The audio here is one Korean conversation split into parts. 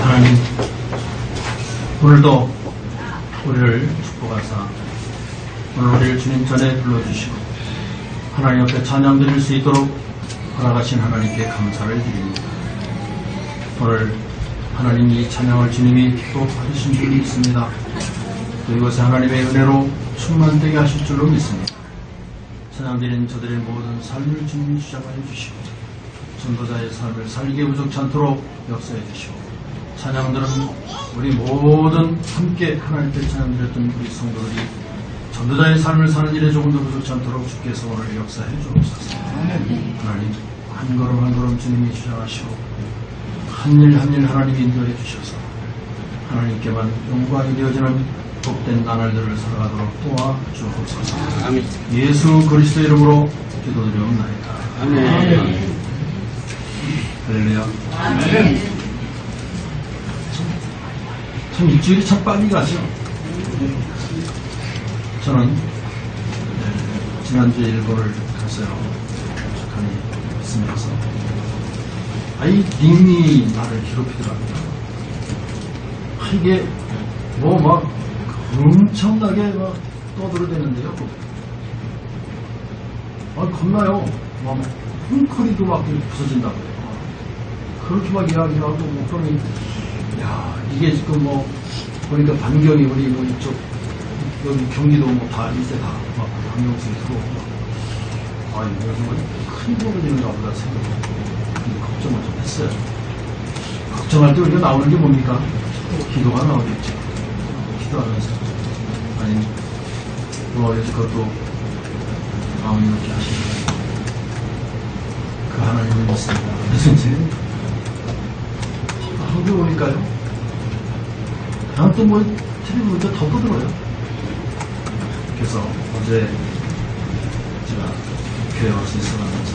하나님, 오늘도 우리를 축복하사 오늘 우리를 주님 전에 불러주시고 하나님 앞에 찬양 드릴 수 있도록 허락하신 하나님께 감사를 드립니다. 오늘 하나님 이 찬양을 주님이 또 받으신 줄 믿습니다. 또 이것에 하나님의 은혜로 충만되게 하실 줄로 믿습니다. 찬양 드린 저들의 모든 삶을 주님이 주장하여 주시고 전도자의 삶을 살기에 부족치 않도록 역사해 주시고 찬양들은 우리 모든 함께 하나님께 찬양 드렸던 우리 성도들이 전도자의 삶을 사는 일에 조금도 부족치 않도록 주께서 오늘 역사해 주옵소서. 하나님 한 걸음 한 걸음 주님이 주장하시고 한 일 한 일 하나님이 인도해 주셔서 하나님께만 영광이 되어지는 복된 나날들을 살아가도록 도와주옵소서. 예수 그리스도 이름으로 기도드리옵나이다. 아멘. 할렐루야. 아멘. 참 일주일이 참 빨리 가죠. 저는 지난주에 일본을 갔어요. 북한이 있으면서 이 닉이 나를 괴롭히더라고요. 이게 뭐 막 엄청나게 막 떠들어대는데요. 겁나요. 막 콩커리도 막 부서진다고 해요. 그렇게 막 이야기하고 뭐 그러니 야 이게 지금 뭐 보니까 반경이 우리 뭐 이쪽 여기 경기도 뭐 다 이제 다 막 반경성이 들어오고 이거 정말 큰 부분인가 보다 생각하고 걱정을 좀 했어요. 걱정할 때 우리가 나오는 게 뭡니까? 기도가 나오겠죠. 기도하면서 뭐 여지껏도 마음이 이렇게 하시는 그 하나님을 믿습니다. 그래서 이제 한국 오니까요. 그냥 또 뭐 TV 보니까 더 떠들어요. 그래서 어제 제가 교회 와서 있어가면서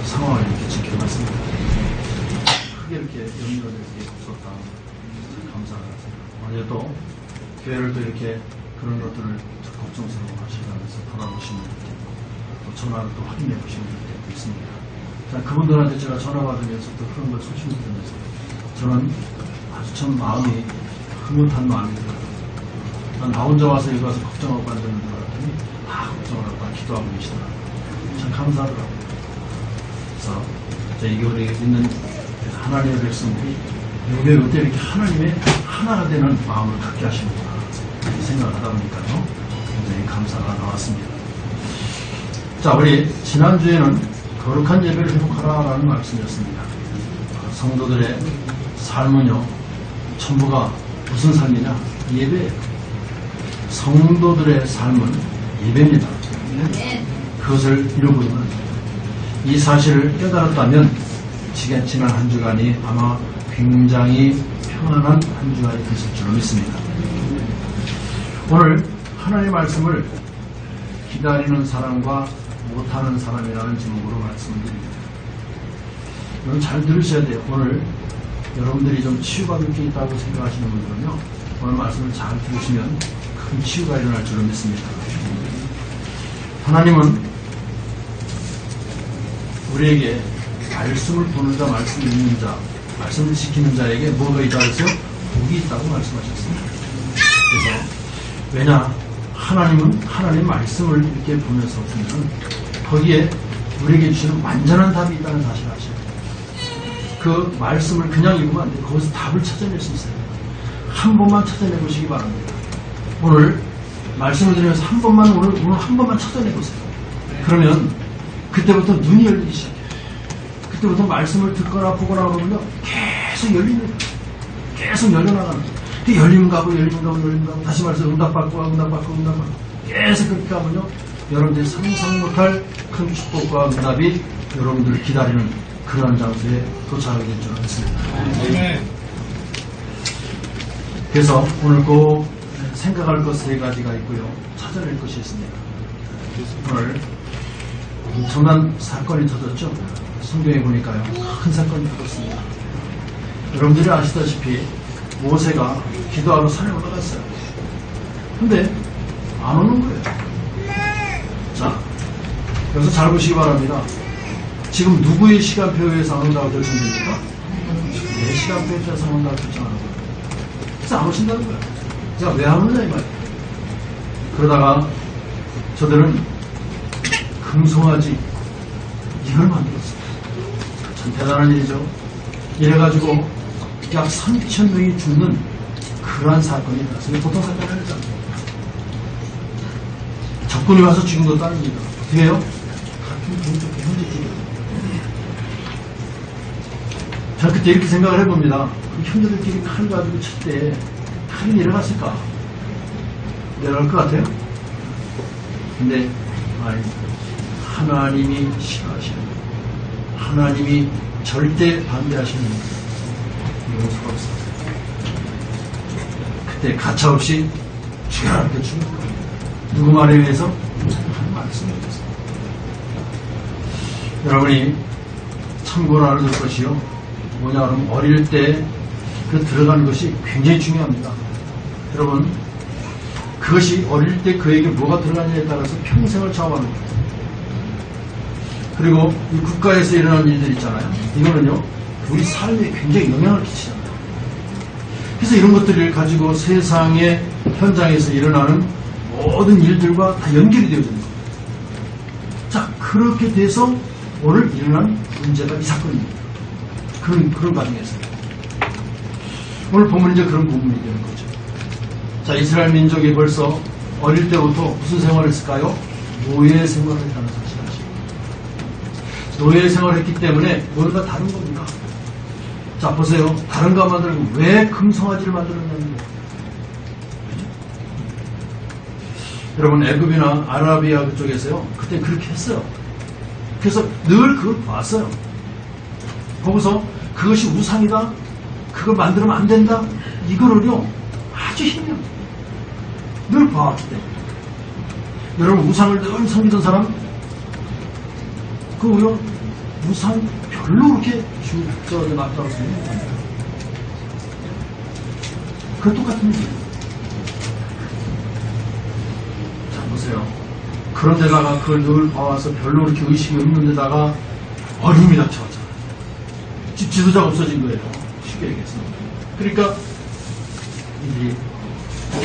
상황을 이렇게 지켜봤습니다. 크게 이렇게 염려가 되는 게 없었다. 감사합니다. 어제 또 교회를 또 이렇게 그런 것들을 걱정스러워 하시면서 돌아보시는 분도 있고 또 전화를 또 확인해 보시는 분도 있습니다. 자, 그분들한테 제가 전화 받으면서 또 그런 걸 소식을 들으면서 저는 아주 참 마음이 흐뭇한 마음이 들어요. 나 혼자 와서 여기 와서 걱정하고 앉는 줄 알았더니 다 걱정을 하고 기도하고 계시더라고요. 참 감사하더라고요. 그래서 이게 우리 있는 하나님의 백성들이 요게 요때 이렇게 하나님의 하나가 되는 마음을 갖게 하시는구나 생각을 하다 보니까요. 굉장히 감사가 나왔습니다. 자, 우리 지난주에는 거룩한 예배를 회복하라라는 말씀이었습니다. 성도들의 삶은요, 전부가 무슨 삶이냐? 예배예요. 성도들의 삶은 예배입니다. 그것을 잃어버리면 이 사실을 깨달았다면 지난 한 주간이 아마 굉장히 평안한 한 주간이 됐을 줄로 믿습니다. 오늘 하나님의 말씀을 기다리는 사람과 못하는 사람이라는 제목으로 말씀을 드립니다. 여러분 잘 들으셔야 돼요. 오늘 여러분들이 좀 치유받을 게 있다고 생각하시는 분들은요, 오늘 말씀을 잘 들으시면 큰 치유가 일어날 줄로 믿습니다. 하나님은 우리에게 말씀을 보는 자, 말씀을 읽는 자, 말씀을 지키는 자에게 뭐가 있다고 해서 복이 있다고 말씀하셨습니다. 그래서 왜냐? 하나님은 하나님의 말씀을 이렇게 보면서 보면 거기에 우리에게 주시는 완전한 답이 있다는 사실을 아셔야 돼요. 그 말씀을 그냥 읽으면 안 돼요. 거기서 답을 찾아낼 수 있어요. 한 번만 찾아내 보시기 바랍니다. 오늘 말씀을 드리면서 한 번만 오늘 한 번만 찾아내 보세요. 그러면 그때부터 눈이 열리기 시작해요. 그때부터 말씀을 듣거나 보거나 그러면 계속 열립니다. 계속 열려나가는 거예요. 열림 가고 다시 말해서 응답받고 계속 그렇게 가면요, 여러분들이 상상 못할 큰 축복과 응답이 여러분들을 기다리는 그러한 장소에 도착하게 될 줄 알았습니다. 그래서 오늘 꼭 생각할 것 세 가지가 있고요, 찾아낼 것이 있습니다. 오늘 엄청난 사건이 터졌죠. 성경에 보니까요, 큰 사건이 터졌습니다. 여러분들이 아시다시피 모세가 기도하러 산에 올라갔어요. 근데 안 오는 거예요. 자, 여기서 잘 보시기 바랍니다. 지금 누구의 시간표에 안 온다고 결정됩니까? 4시간째 배송한다고 결정하는 거예요. 그래서 안 오신다는 거예요. 제가 왜 안 오느냐 이 말이에요. 그러다가 저들은 금송아지 이걸 만들었어요. 참 대단한 일이죠. 이래가지고 약 3,000명이 죽는 그러한 사건이 일어났어요. 보통 사건이 아니잖아요. 적군이 와서 죽은 것도 아닙니다. 어떻게 해요? 같은 동쪽 형제끼리. 저는 그때 이렇게 생각을 해봅니다. 형제들끼리 칼 가지고 칠 때 칼이 내려갔을까? 내려갈 것 같아요? 근데 하나님이 싫어하시는, 하나님이 절대 반대하시는 용서가 없어요. 그때 가차없이 죽여라 이렇게 죽는 거예요. 누구 말에 의해서? 한 말씀에 의해서. 여러분이 참고로 알아둘 것이요, 뭐냐 그러면 어릴 때 그 들어가는 것이 굉장히 중요합니다. 여러분, 그것이 어릴 때 그에게 뭐가 들어가느냐에 따라서 평생을 좌우하는 거예요. 그리고 이 국가에서 일어나는 일들 있잖아요. 이거는요, 우리 삶에 굉장히 영향을 끼치잖아요. 그래서 이런 것들을 가지고 세상의 현장에서 일어나는 모든 일들과 다 연결이 되어지는 거예요. 자, 그렇게 돼서 오늘 일어난 문제가 이 사건입니다. 그런 과정에서. 오늘 보면 이제 그런 부분이 되는 거죠. 자, 이스라엘 민족이 벌써 어릴 때부터 무슨 생활을 했을까요? 노예 생활을 했다는 사실을 아십니다. 노예 생활을 했기 때문에 뭔가 다른 겁니다. 자, 보세요. 다른 거 만들고 왜 금송아지를 만들었냐는 거예요. 여러분, 애굽이나 아라비아 그쪽에서요, 그때 그렇게 했어요. 그래서 늘 그걸 봤어요. 거기서 그것이 우상이다, 그걸 만들면 안 된다, 이거를요 아주 힘들어요. 늘 봐왔기 때문에. 여러분, 우상을 늘 섬기던 사람, 그요 우상 별로 그렇게 낫다고 생각합니다. 그 똑같은 일이에요. 자, 보세요. 그런 데다가 그걸 늘 봐와서 별로 그렇게 의식이 없는 데다가 어려움이 닥쳐왔잖아요. 지도자가 없어진 거예요. 쉽게 얘기해서. 그러니까 이들이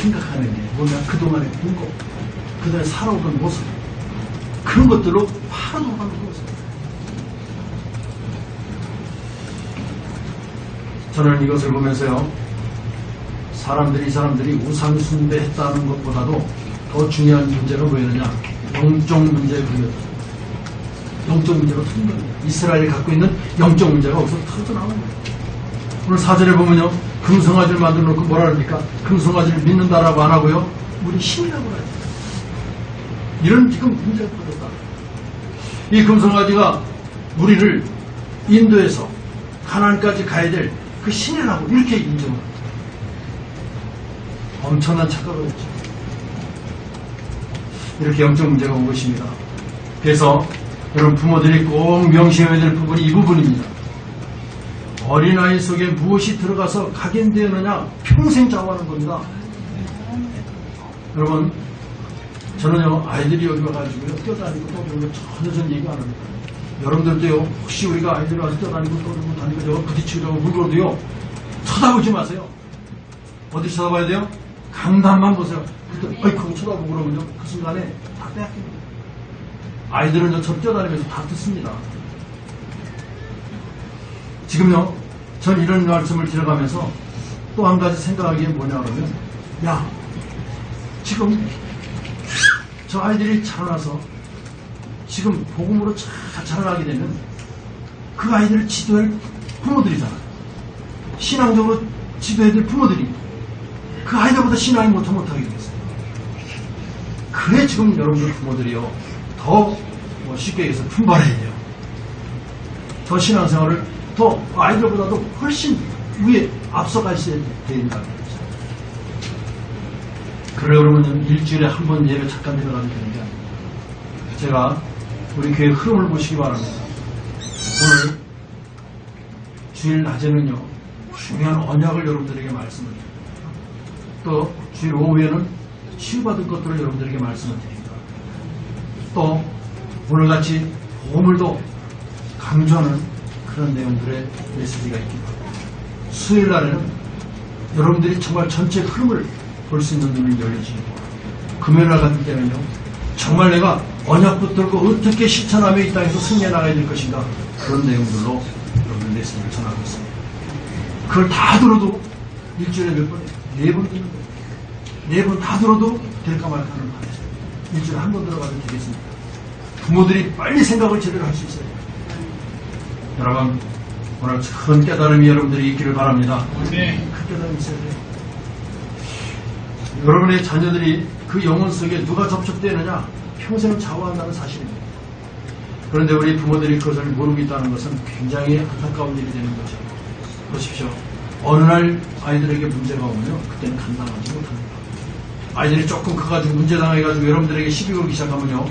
생각하는 게 뭐냐, 그동안의 궁극, 그동안에 살아오던 모습, 그런 것들로 바로 돌아가는 거죠. 저는 이것을 보면서요, 이 사람들이 우상 숭배했다는 것보다도 더 중요한 문제가 뭐였느냐, 영적 문제에 걸렸다. 영적 문제가 터진 겁니다. 이스라엘이 갖고 있는 영적 문제가 어디서 터져나오는 거예요. 오늘 4절에 보면요, 금송아지를 만들어 놓고 뭐라 그럽니까? 금송아지를 믿는다라고 안 하고요, 우리 힘이라고 해요. 이런 지금 문제가 터졌다. 이 금송아지가 우리를 인도에서 가나안까지 가야 될 그 신이라고 이렇게 인정을 합니다. 엄청난 착각을 했죠. 이렇게 영적 문제가 온 것입니다. 그래서 여러분, 부모들이 꼭 명심해야 될 부분이 이 부분입니다. 어린아이 속에 무엇이 들어가서 각인되느냐, 평생 좌우하는 겁니다. 여러분, 저는요, 아이들이 여기 와가지고요, 뛰어다니고 떠들고 전혀 전 얘기 안 합니다. 여러분들도요, 혹시 우리가 아이들이 와서 뛰어다니고 떠들고 다니고 저거 부딪히려고 물고도요, 쳐다보지 마세요. 어디 쳐다봐야 돼요? 강단만 보세요. 그때 어이쿠 쳐다보고 그러면요, 그 순간에 다 빼앗깁니다. 아이들은 저 뛰어다니면서 다 듣습니다. 지금요, 전 이런 말씀을 들어가면서 또 한 가지 생각하기에 뭐냐 그러면, 야, 지금 저 아이들이 자라나서 지금 복음으로 자라나게 되면 그 아이들을 지도할 부모들이잖아요. 신앙적으로 지도해야 될 부모들이 그 아이들보다 신앙이 못하게 되겠어요. 그래 지금 여러분들 부모들이요, 더 쉽게 얘기해서 품발해야 돼요. 더 신앙생활을 더 아이들보다도 훨씬 위에 앞서가 있어야 된다는 거죠. 그래 그러면 일주일에 한 번 예배 잠깐 들어가면 되는 게 아닙니다. 제가 우리 교회 흐름을 보시기 바랍니다. 오늘 주일 낮에는요, 중요한 언약을 여러분들에게 말씀을 드립니다. 또 주일 오후에는 치유받을 것들을 여러분들에게 말씀을 드립니다. 또 오늘같이 보물도 강조하는 그런 내용들의 메시지가 있기도 합니다. 수요일 날에는 여러분들이 정말 전체 흐름을 볼 수 있는 눈이 열리시고, 금요일 날 같은 때는요, 정말 내가 언약 붙들고 어떻게 실천하며 이 땅에서 승리해 나가야 될 것인가, 그런 내용들로 여러분들 말씀을 전하고 있습니다. 그걸 다 들어도 일주일에 몇 번이에요? 4번 듣는 거예요. 4번 다 들어도 될까 말까 하는 말이에요. 일주일에 한 번 들어가도 되겠습니다. 부모들이 빨리 생각을 제대로 할 수 있어요. 여러분, 오늘 큰 깨달음이 여러분들이 있기를 바랍니다. 네. 큰 깨달음이 있어야 돼요. 여러분의 자녀들이 그 영혼 속에 누가 접촉되느냐, 평생 좌우한다는 사실입니다. 그런데 우리 부모들이 그것을 모르고 있다는 것은 굉장히 안타까운 일이 되는 거죠. 보십시오. 어느 날 아이들에게 문제가 오면요, 그때는 감당하지 못합니다. 아이들이 조금 커가지고 문제당해가지고 여러분들에게 시비 걸기 시작하면요,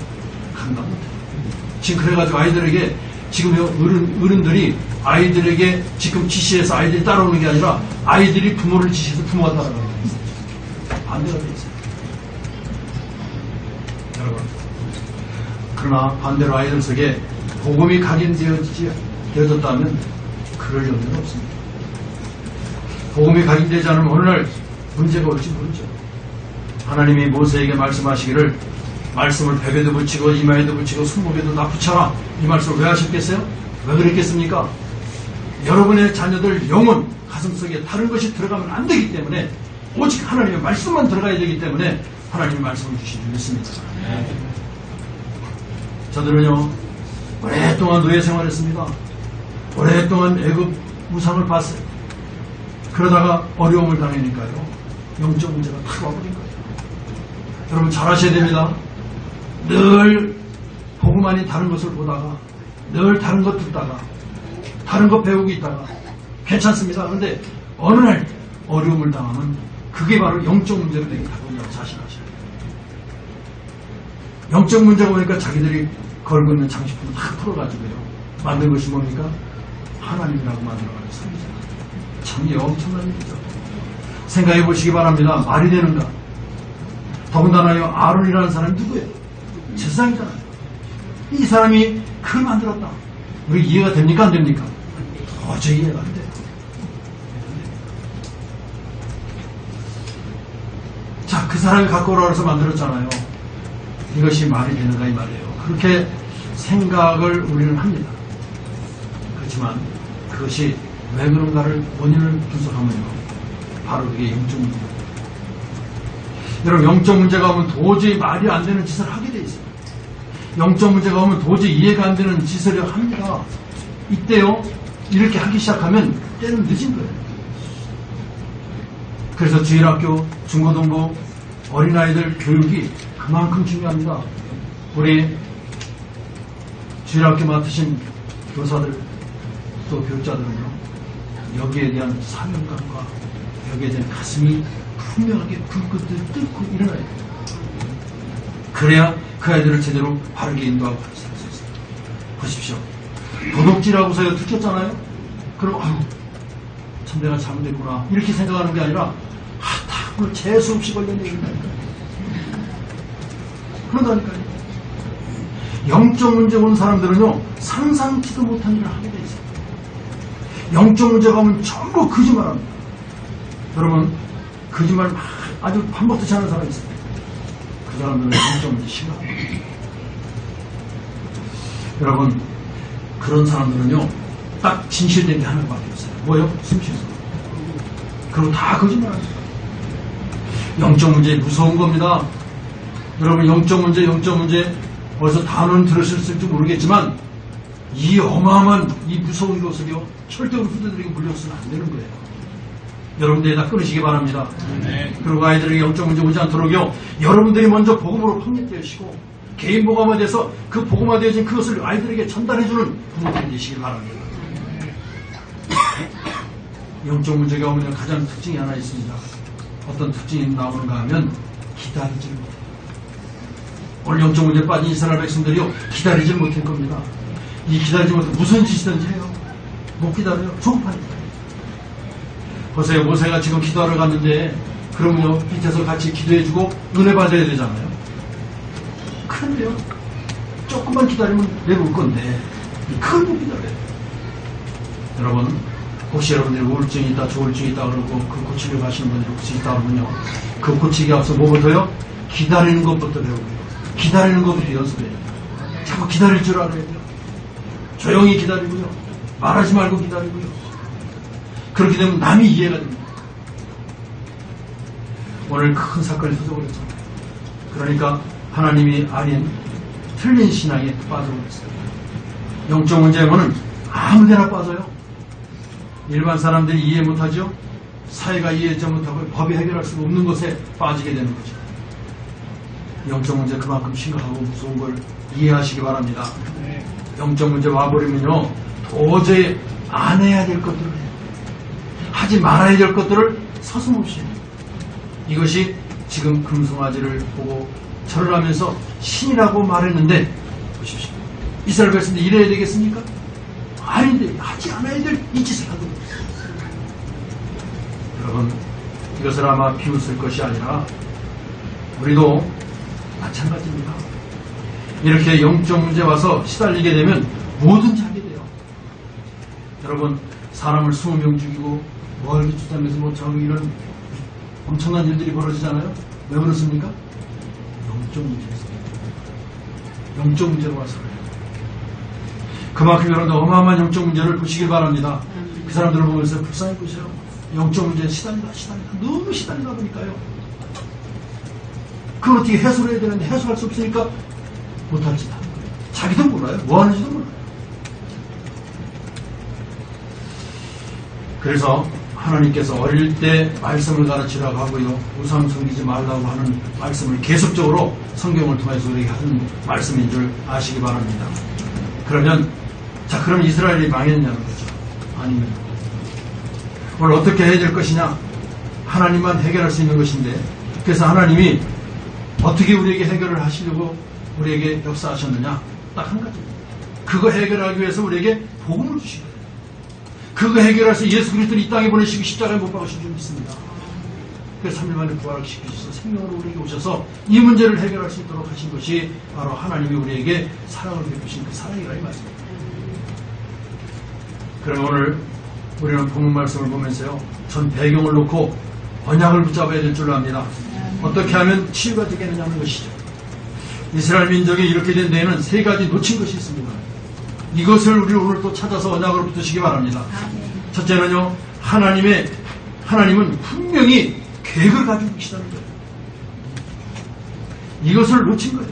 감당 못해요. 지금 그래가지고 아이들에게, 지금 어른들이 아이들에게 지금 지시해서 아이들이 따라오는 게 아니라 아이들이 부모를 지시해서 부모가 따라가는 거예요. 반대가 돼 있어요. 여러분. 그러나 반대로 아이들 속에 복음이 각인되어졌다면 그럴 염려는 없습니다. 복음이 각인되지 않으면 어느 날 문제가 올지 모르죠. 하나님이 모세에게 말씀하시기를 말씀을 벽에도 붙이고 이마에도 붙이고 손목에도 다 붙여라, 이 말씀을 왜 하셨겠어요? 왜 그랬겠습니까? 여러분의 자녀들 영혼 가슴속에 다른 것이 들어가면 안 되기 때문에, 오직 하나님의 말씀만 들어가야 되기 때문에 하나님의 말씀을 주시기 믿습니다. 저들은요, 오랫동안 노예 생활했습니다. 오랫동안 애굽 우상을 봤어요. 그러다가 어려움을 당하니까요, 영적 문제가 탁 와버린 거예요. 여러분 잘 아셔야 됩니다. 늘 복음 아닌 다른 것을 보다가, 늘 다른 것 듣다가, 다른 것 배우고 있다가 괜찮습니다. 그런데 어느 날 어려움을 당하면 그게 바로 영적 문제가 되게 다른다고 자신하셔요. 영적 문제가 오니까 자기들이 걸고 있는 장식품을 다 풀어가지고요, 만든 것이 뭡니까? 하나님이라고 만들어가지고 섬기잖아요. 참 엄청난 일이죠. 생각해 보시기 바랍니다. 말이 되는가? 더군다나요, 아론이라는 사람이 누구예요? 제사장이잖아요. 이 사람이 그걸 만들었다. 우리 이해가 됩니까? 안 됩니까? 도저히 이해가 안 돼요. 자, 그 사람이 갖고 오라고 해서 만들었잖아요. 이것이 말이 되는가 이 말이에요. 그렇게 생각을 우리는 합니다. 그렇지만 그것이 왜 그런가를 원인을 분석하면요, 바로 그게 영적 문제입니다. 여러분, 영적 문제가 오면 도저히 말이 안 되는 짓을 하게 돼 있어요. 영적 문제가 오면 도저히 이해가 안 되는 짓을 합니다. 이때요, 이렇게 하기 시작하면 때는 늦은 거예요. 그래서 주일학교, 중고등부, 어린아이들 교육이 그만큼 중요합니다. 우리 주일학교 맡으신 교사들, 또 교육자들은요, 여기에 대한 사명감과 여기에 대한 가슴이 분명하게 불꽃을 뚫고 일어나야 돼요. 그래야 그 아이들을 제대로 바르게 인도하고 가르칠 수 있어요. 보십시오. 도둑질하고서요 들켰잖아요. 그럼 참 내가 잘못했구나 이렇게 생각하는 게 아니라 다 오늘 재수 없이 걸렸네 이런다니까요. 그런다니까요. 영적 문제 온 사람들은요, 상상치도 못한 일을 하게 돼 있어요. 영적 문제가 오면 전부 거짓말합니다. 여러분, 거짓말 아주 반복되지 않은 사람이 있어요. 그 사람들은 영적 문제 싫어합니다. 여러분, 그런 사람들은요, 딱 진실된 게 하나밖에 없어요. 뭐요? 숨쉬는 거. 그리고 다 거짓말합니다. 영적 문제 무서운 겁니다. 여러분, 영적 문제, 어디서 단어는 들으셨을지 모르겠지만, 이 어마어마한 이 무서운 것을요, 절대로 후대들에게 물려서는 안 되는 거예요. 여러분들이 다 끊으시기 바랍니다. 네. 그리고 아이들에게 영적 문제 오지 않도록요, 여러분들이 먼저 복음으로 확립되시고, 개인 복음화돼서 그 복음화되어진 그것을 아이들에게 전달해주는 부모들이 되시기 바랍니다. 영적 문제가 오면 가장 특징이 하나 있습니다. 어떤 특징이 나오는가 하면, 기다리지 못해요. 오늘 영적 문제에 빠진 이스라엘 백성들이요, 기다리지 못할 겁니다. 이 기다리지 못해 무슨 짓이든지 해요. 못 기다려요. 조급하니까. 보세요. 모세가 지금 기도하러 갔는데, 그러면요, 밑에서 같이 기도해주고 은혜 받아야 되잖아요. 그런데요, 조금만 기다리면 내려올 건데, 그걸 못 기다려요. 여러분, 혹시 여러분들이 우울증이 있다, 조울증이 있다 그러고 그 고치려고 하시는 분들이 혹시 있다 그러면요. 그 고치기 앞서 뭐부터요? 기다리는 것부터 배우고요. 기다리는 것부터 연습해야 돼요. 자꾸 기다릴 줄 알아야 돼요. 조용히 기다리고요. 말하지 말고 기다리고요. 그렇게 되면 남이 이해가 됩니다. 오늘 큰 사건이 터져버렸잖아요. 그러니까 하나님이 아닌 틀린 신앙에 빠져버렸어요. 영적 문제면은 아무데나 빠져요. 일반 사람들이 이해 못하죠. 사회가 이해하지 못하고 법이 해결할 수 없는 것에 빠지게 되는 거죠. 영적 문제 그만큼 심각하고 무서운 걸 이해하시기 바랍니다. 영적 문제 와버리면요 도저히 안 해야 될 것들을 해요. 하지 말아야 될 것들을 서슴없이 해요. 이것이 지금 금송아지를 보고 절을 하면서 신이라고 말했는데 보십시오. 이스라엘 백성들 이래야 되겠습니까? 아닌데 하지 않아야 될 이 짓을 하고 있어요. 여러분 이것을 아마 비웃을 것이 아니라 우리도 마찬가지입니다. 이렇게 영적 문제 와서 시달리게 되면 뭐든지 하게 돼요. 여러분 사람을 20명 죽이고 멀리 주장해서 못하고 이런 엄청난 일들이 벌어지잖아요. 왜 그렇습니까? 영적 문제에서 영적 문제로 와서 그래요. 그만큼 여러분들 어마어마한 영적 문제를 보시길 바랍니다. 그 사람들을 보면서 불쌍히 보세요. 영적 문제에 시달리다 너무 시달리다 보니까요. 그걸 어떻게 해소를 해야 되는데 해소할 수 없으니까 못할지도 하는 거예요. 자기도 몰라요. 뭐 하는지도 몰라요. 그래서 하나님께서 어릴 때 말씀을 가르치라고 하고요. 우상 섬기지 말라고 하는 말씀을 계속적으로 성경을 통해서 우리에게 하는 말씀인 줄 아시기 바랍니다. 그러면 그럼 이스라엘이 망했냐는 거죠. 아닙니다. 오늘 어떻게 해야 될 것이냐? 하나님만 해결할 수 있는 것인데 그래서 하나님이 어떻게 우리에게 해결을 하시려고 우리에게 역사하셨느냐? 딱 한 가지입니다. 그거 해결하기 위해서 우리에게 복음을 주신 거예요. 그거 해결해서 예수 그리스도를 이 땅에 보내시고 십자가에 못 박으신 줄 믿습니다. 그래서 3일 만에 부활을 시키셔서 생명으로 우리에게 오셔서 이 문제를 해결할 수 있도록 하신 것이 바로 하나님이 우리에게 사랑을 베푸신 그 사랑이라 이 말씀입니다. 그럼 오늘 우리는 본문 말씀을 보면서요. 전 배경을 놓고 언약을 붙잡아야 될 줄 압니다. 어떻게 하면 치유가 되겠느냐 하는 것이죠. 이스라엘 민족이 이렇게 된 데에는 세 가지 놓친 것이 있습니다. 이것을 우리 오늘 또 찾아서 언약을 붙으시기 바랍니다. 첫째는요. 하나님은 분명히 계획을 가지고 계시다는 거예요. 이것을 놓친 거예요.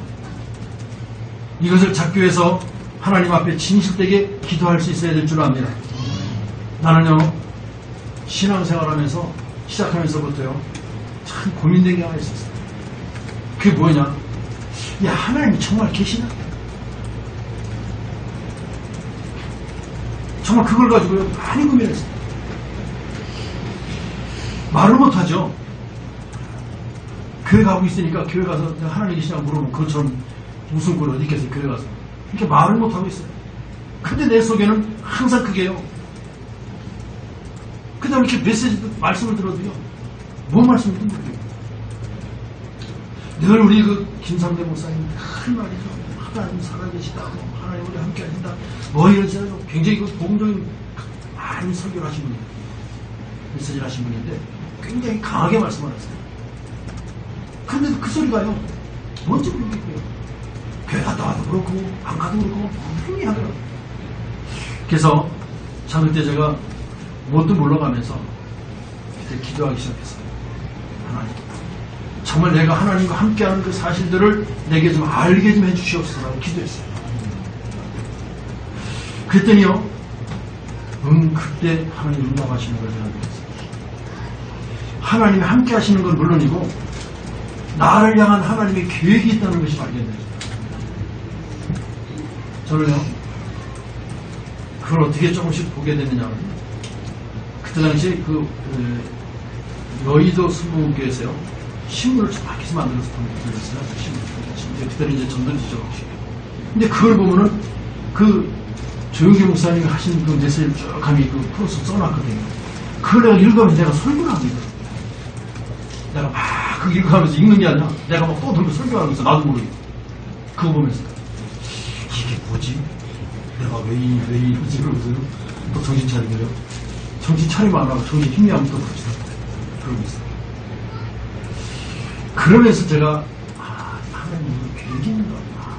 이것을 찾기 위해서 하나님 앞에 진실되게 기도할 수 있어야 될 줄 압니다. 나는요. 신앙생활하면서 시작하면서부터요. 참 고민된 게 하나 있었어요. 그게 뭐냐? 야, 하나님이 정말 계시나? 정말 그걸 가지고요. 많이 고민했어요. 말을 못하죠. 교회 가고 있으니까 교회 가서 하나님 계시냐고 물어보면 그것처럼 웃음꾼 어디 있겠어요. 교회 가서. 이렇게 말을 못하고 있어요. 근데 내 속에는 항상 그게요. 그 다음에 이렇게 메시지, 말씀을 들어도요. 뭔 말씀인지 모르겠어요. 늘 우리 김삼대 목사님 할 말이죠. 하나님 살아계시다. 하나님 우리 함께 하신다. 이런 생각으로 굉장히 복음적인 많은 설교를 하신 분이에요. 메시지를 하신 분인데 굉장히 강하게 말씀하셨어요. 그런데 그 소리가요. 뭔지 모르겠고요. 교회 갔다 와도 그렇고 안 가도 그렇고 분명히 하더라고요. 그래서 참 그때 제가 뭣도 몰라가면서 그때 기도하기 시작했어요. 하나님 정말 내가 하나님과 함께하는 그 사실들을 내게 좀 알게 좀 해주시옵소서라고 기도했어요. 그랬더니요. 그때 하나님 응답하시는 걸 제가 느꼈어요. 하나님이 함께 하시는 건 물론이고 나를 향한 하나님의 계획이 있다는 것이 발견돼요. 저는요. 그걸 어떻게 조금씩 보게 되느냐면 그때 당시 여의도 순복음교회에서요. 신문을 좀 밖에서 만들어서 돌렸어요. 신문. 그때는 이제 전전지죠. 근데 그걸 보면은 조용기 목사님이 하신 그 메시지를 쭉 감히 풀어서 써놨거든요. 그걸 내가 읽으면서 내가 설교를 합니다. 내가 막 읽어가면서 읽는 게 아니라 내가 막 또 들고 설교하고 있어. 나도 모르게. 그거 보면서 이게 뭐지? 내가 왜 이러지? 그러면서 또 정신 차리고요. 정신 차리고 안 하고 정신 힘이 하면 또 그러시다. 그러고 있어요. 그러면서 제가, 하나님 계획이 있는 거구나.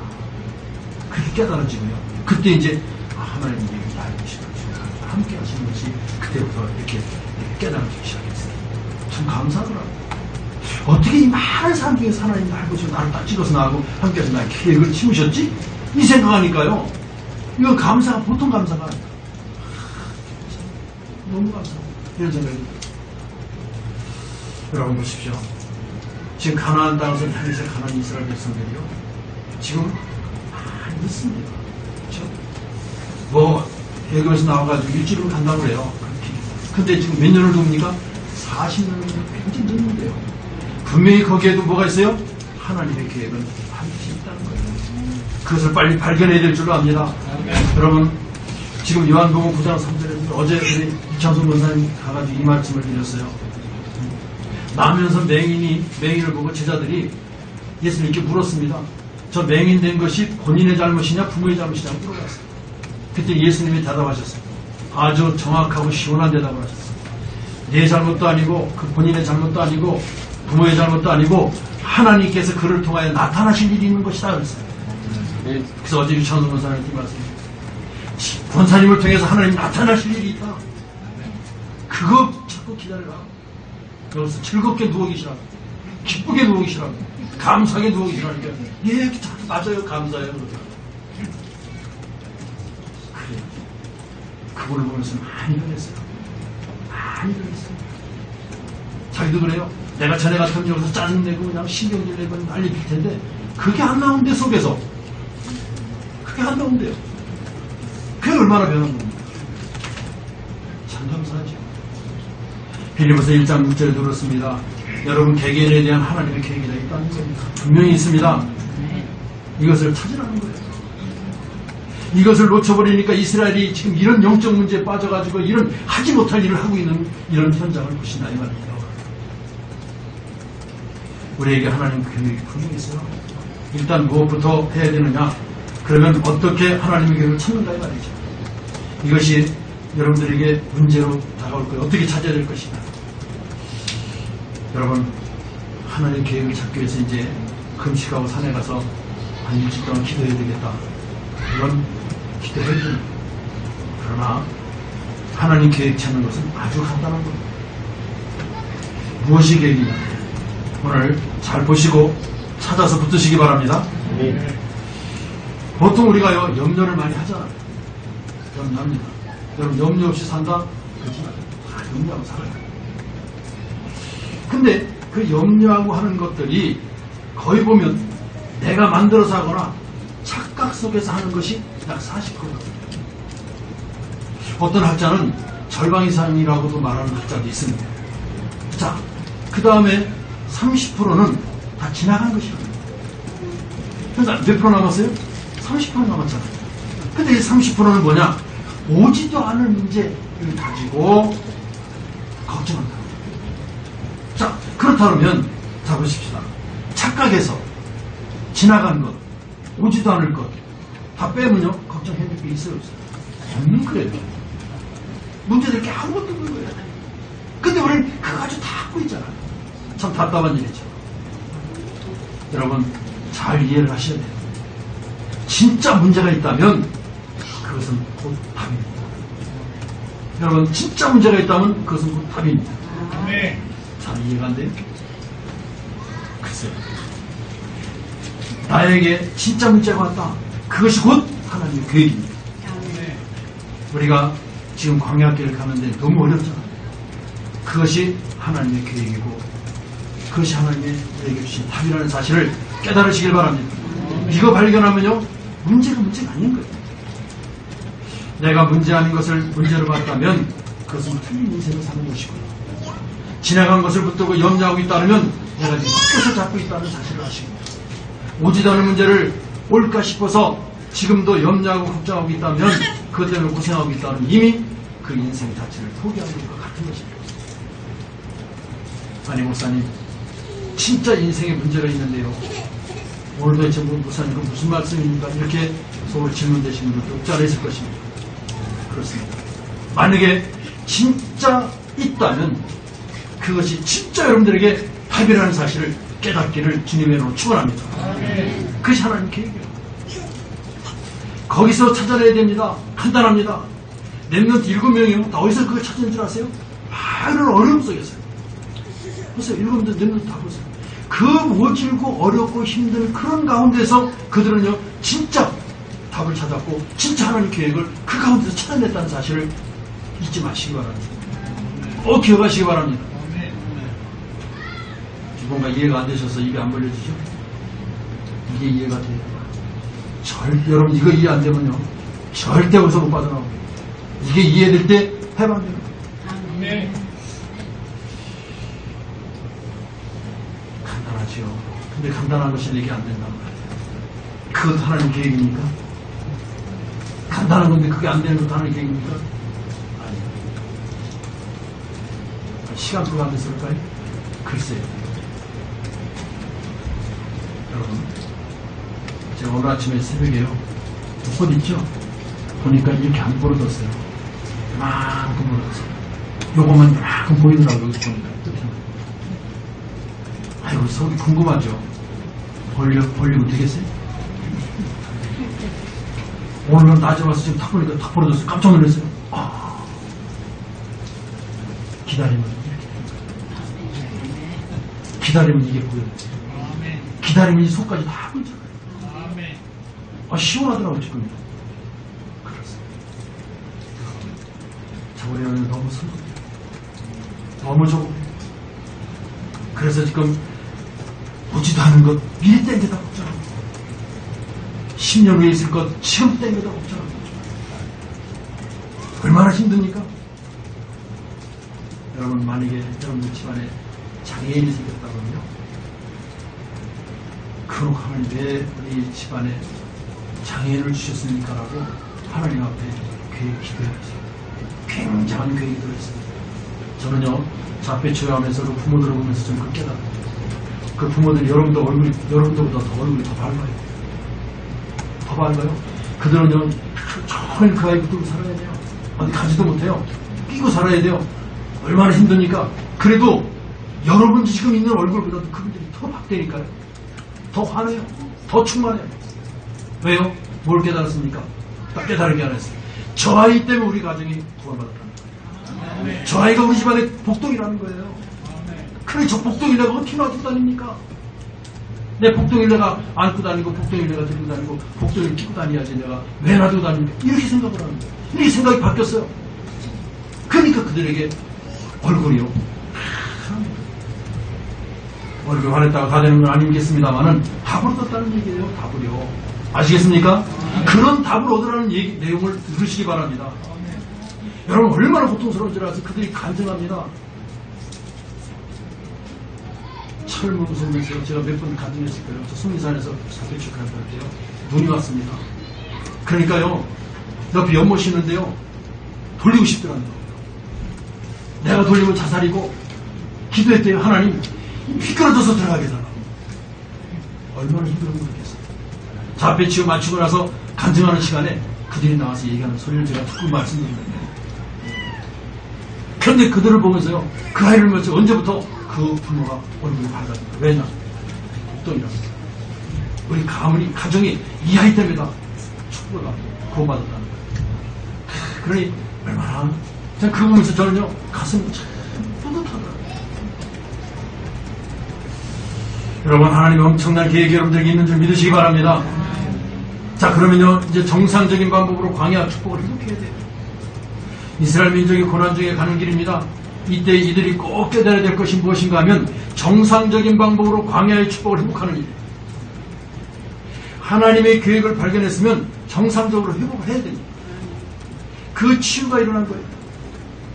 그렇게 깨달아지고요. 그때 이제, 하나님 계획이 알고 계시구나. 함께 하시는 것이 그때부터 이렇게 깨달아지기 시작했어요. 참 감사하더라고요. 어떻게 이 많은 사람 중에서 하나님 알고 계시고 나를 딱 찍어서 나하고 함께 해서 나의 계획을 치우셨지? 이 생각하니까요. 이건 감사가 보통 감사가 아니에요. 너무 감사합니다. 이런 생각이 듭니다. 여러분 보십시오. 지금 가나안 땅에서 향해서 가나안 이스라엘 백성들이요. 지금 많이 있습니다. 그렇죠? 뭐 예고에서 나와가지고 일주일을 간다고 그래요. 근데 지금 몇 년을 돕니까? 40년을 굉장히 늦는데요. 분명히 거기에도 뭐가 있어요? 하나님의 계획은 반드시 있다는 거예요. 그것을 빨리 발견해야 될 줄로 압니다. 여러분 지금 요한복음 9장 3절에 어제 우리 이창수 권사님 가가지고 이 말씀을 드렸어요. 나면서 맹인을 보고 제자들이 예수님께 물었습니다. 저 맹인 된 것이 본인의 잘못이냐 부모의 잘못이냐고 물어봤어요. 그때 예수님이 대답하셨어요. 아주 정확하고 시원한 대답을 하셨어요. 내 잘못도 아니고 그 본인의 잘못도 아니고 부모의 잘못도 아니고 하나님께서 그를 통하여 나타나실 일이 있는 것이다 그랬어요. 그래서 어제 유창수 권사님께 말씀드렸어요. 권사님을 통해서 하나님 나타나실 일이 있다. 그거 자꾸 기다려라. 여기서 즐겁게 누워 계시라고. 기쁘게 누워 계시라고. 감사하게 누워 계시라니까. 예, 맞아요. 감사해요. 그래요. 그걸 보면서 많이 변했어요. 많이 변했어요. 자기도 그래요. 내가 전에 같으면 여기서 짜증내고 그냥 신경질 내고 난리 필 텐데 그게 안 나온대 속에서. 그게 안 나온대요. 그게 얼마나 변한 겁니까? 참 감사하죠. 빌립보서 1장 6절에 들었습니다. 여러분 개개인에 대한 하나님의 계획이 있다는 겁니다. 분명히 있습니다. 이것을 찾으라는 거예요. 이것을 놓쳐버리니까 이스라엘이 지금 이런 영적 문제에 빠져가지고 이런 하지 못할 일을 하고 있는 이런 현장을 보신다 이 말이에요. 우리에게 하나님 계획이 분명히 있어요. 일단 무엇부터 해야 되느냐? 그러면 어떻게 하나님의 계획을 찾는가 이 말이죠. 이것이 여러분들에게 문제로 다가올 거예요. 어떻게 찾아야 될 것이냐. 여러분 하나님 계획을 찾기 위해서 이제 금식하고 산에 가서 한 일주일 동안 기도해야 되겠다. 이런 기도해야 됩니다. 그러나 하나님 계획 찾는 것은 아주 간단한 겁니다. 무엇이 계획이냐. 오늘 잘 보시고 찾아서 붙으시기 바랍니다. 보통 우리가요 염려를 많이 하잖아요. 염려합니다. 여러분 염려 없이 산다? 그렇지 않아요. 다 염려하고 살아요. 근데 그 염려하고 하는 것들이 거의 보면 내가 만들어서 하거나 착각 속에서 하는 것이 약 40%거든요. 어떤 학자는 절반 이상이라고도 말하는 학자도 있습니다. 자, 그 다음에 30%는 다 지나간 것이거든요. 그래서 몇 프로 남았어요? 30% 남았잖아요. 근데 이 30%는 뭐냐? 오지도 않을 문제를 가지고 걱정한다. 자, 그렇다면 자 보십시다. 착각해서 지나간 것, 오지도 않을 것 다 빼면요 걱정해야 될 게 있어요 없어요? 없는 거예요. 문제될 게 아무것도 없는 거예요. 근데 우리는 그거 가지고 다 갖고 있잖아요. 참 답답한 일이죠. 여러분 잘 이해를 하셔야 돼요. 진짜 문제가 있다면 그것은 곧 답입니다. 여러분 진짜 문제가 있다면 그것은 곧 답입니다. 네. 잘 이해가 안 돼요? 글쎄요. 나에게 진짜 문제가 왔다. 그것이 곧 하나님의 계획입니다. 우리가 지금 광야길을 가는데 너무 어렵잖아요. 그것이 하나님의 계획이고 그것이 하나님의 우리에게 주신 답이라는 사실을 깨달으시길 바랍니다. 이거 발견하면요 문제가 아닌 거예요. 내가 문제 아닌 것을 문제로 봤다면 그것은 틀린 인생을 사는 것이고요. 지나간 것을 붙들고 염려하고 있다면 내가 지금 끝을 잡고 있다는 사실을 아시고 오지도 않은 문제를 올까 싶어서 지금도 염려하고 걱정하고 있다면 그것 때문에 고생하고 있다면 이미 그 인생 자체를 포기하는 것과 같은 것입니다. 아니 목사님 진짜 인생에 문제가 있는데요. 오늘 도대체 목사님 그 무슨 말씀입니까? 이렇게 서울 질문되시는 분도 없지 않아 있을 것입니다. 그렇습니다. 만약에 진짜 있다면 그것이 진짜 여러분들에게 답이라는 사실을 깨닫기를 주님의 이름으로 축원합니다. 그것이 하나님 계획이에요. 거기서 찾아내야 됩니다. 간단합니다. 렘넌트 7명이요. 다 어디서 그걸 찾은 줄 아세요? 많은 어려움 속에서요. 보세요. 7명도 렘넌트 다 보세요. 그 모질고 어렵고 힘든 그런 가운데서 그들은요 진짜 답을 찾았고 진짜 하나님 계획을 그 가운데서 찾아냈다는 사실을 잊지 마시기 바랍니다. 기억하시기 바랍니다. 뭔가 이해가 안 되셔서 입이 안 벌려지죠? 이게 이해가 돼요. 여러분 이거 이해 안 되면요 절대 여기서 못 빠져나옵니다. 이게 이해될 때 해방됩니다. 간단하지요. 근데 간단한 것이 내게 안 된단 말이에요. 그것도 하나님 계획입니까? 간단한 건데 그게 안 되는 것도 하나님 계획입니까? 아니요. 시간표가 안 됐을까요? 글쎄요. 여러분, 제가 오늘 아침에 새벽에요. 옷 있죠? 보니까 이렇게 안 벌어졌어요. 이만큼 벌어졌어요. 요것만 이만큼 보이더라고요. 여기 보니까. 아이고, 속이 궁금하죠? 벌리면 되겠어요? 오늘 낮에 와서 지금 탁 보니까 탁 벌어졌어요. 깜짝 놀랐어요. 기다리면 이렇게 기다리면 이게 보여요. 기다리면 이 속까지 다 보이잖아요. 시원하더라고요, 지금. 그렇습니다. 저번에는 너무 슬퍼요. 너무 좁고. 그래서 지금 보지도 않은 것 미리 땡겨다 먹잖아. 10년 후에 있을 것 지금 땡겨다 먹잖아. 얼마나 힘듭니까? 여러분, 만약에 여러분들 집안에 장애인이 생겼다면요, 그렇고 하면 왜 우리 집안에 장애인을 주셨습니까? 라고 하나님 앞에 기도해야죠. 굉장한 계획이 들어있습니다. 저는요, 자폐치유하면서 그 부모들을 보면서 좀 그렇게 깨달아요. 그 부모들이 여러분들보다 더 얼굴이 더 밝아요. 더 밝아요. 그들은요, 종일 그 아이 붙들고 살아야 돼요. 어디 가지도 못해요. 끼고 살아야 돼요. 얼마나 힘듭니까? 그래도 여러분 지금 있는 얼굴보다도 그분들이 더 밝다니까요. 더 환해요. 더 충만해요. 왜요? 뭘 깨달았습니까? 딱 깨달은 안 했어요. 저 아이 때문에 우리 가정이 구원받았다는 거예요. 저 아이가 우리 집안의 복동이라는 거예요. 그래, 저 복동일레가 어떻게 놔두고 다닙니까? 내 복동일레가 안고 다니고 복동일레가 들고 다니고 복동일 끼고 다녀야지 내가 왜 놔두고 다닙니까? 이렇게 생각을 하는 거예요. 이렇게 생각이 바뀌었어요. 그러니까 그들에게 얼굴이요. 얼굴 환했다고 다 되는 건 아니겠습니다만은 답을 얻었다는 얘기예요. 답을요. 아시겠습니까? 그런 답을 얻으라는 내용을 들으시기 바랍니다. 여러분, 얼마나 고통스러운 줄 알아서 그들이 간증합니다. 철문 웃으면서 제가 몇 번 간증했을 거예요. 저 수미산에서 자폐축하는 때요. 눈이 왔습니다. 그러니까요, 옆에 연못이 있는데요, 돌리고 싶더라는 거예요. 내가 돌리면 자살이고, 기도했대요. 하나님, 휘끌어져서 들어가게 해달라고. 얼마나 힘들어 모르겠어요. 자폐치유 마치고 나서 간증하는 시간에 그들이 나와서 얘기하는 소리를 제가 듣고 말씀드립니다. 그런데 그들을 보면서요, 그 아이를 보면서 언제부터 그 부모가 얼굴이 밝아집니다. 왜냐? 복동이라고. 우리 가정이 이 아이 때문에 다 축복을 받고 구원받았다는 거예요. 그러니 얼마나, 그거 보면서 저는요, 가슴이 참 뿌듯하더라고요. 여러분, 하나님의 엄청난 계획이 여러분들에게 있는 줄 믿으시기 바랍니다. 자, 그러면요, 이제 정상적인 방법으로 광야 축복을 회복해야 돼요. 이스라엘 민족이 고난 중에 가는 길입니다. 이때 이들이 꼭 깨달아야 될 것이 무엇인가 하면 정상적인 방법으로 광야의 축복을 회복하는 일이에요. 하나님의 계획을 발견했으면 정상적으로 회복을 해야 됩니다. 그 치유가 일어난 거예요.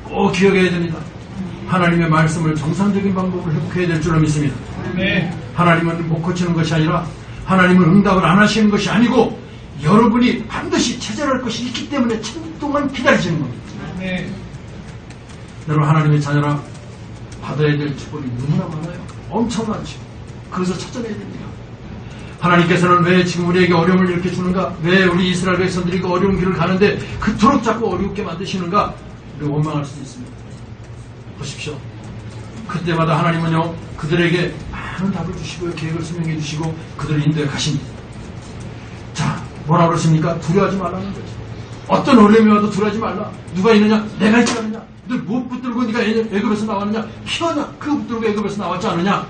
꼭 기억해야 됩니다. 하나님의 말씀을 정상적인 방법으로 회복해야 될 줄로 믿습니다. 하나님은 못 고치는 것이 아니라 하나님은 응답을 안 하시는 것이 아니고 여러분이 반드시 체절할 것이 있기 때문에 참 동안 기다리시는 겁니다. 여러분, 하나님의 자녀라 받아야 될 축복이 너무나 많아요. 엄청 많죠. 그것을 찾아내야 됩니다. 하나님께서는 왜 지금 우리에게 어려움을 이렇게 주는가? 왜 우리 이스라엘 백성들이 그 어려운 길을 가는데 그토록 자꾸 어렵게 만드시는가? 우리가 원망할 수도 있습니다. 보십시오. 그때마다 하나님은요, 그들에게 많은 답을 주시고요, 계획을 설명해 주시고, 그들을 인도해 가십니다. 자, 뭐라 그러십니까? 두려워하지 말라는 거죠. 어떤 어려움이 와도 두려워하지 말라. 누가 있느냐? 내가 있지 않느냐? 너 못 붙들고 네가 애굽에서 나왔느냐? 피언약 그 붙들고 애굽에서 나왔지 않느냐?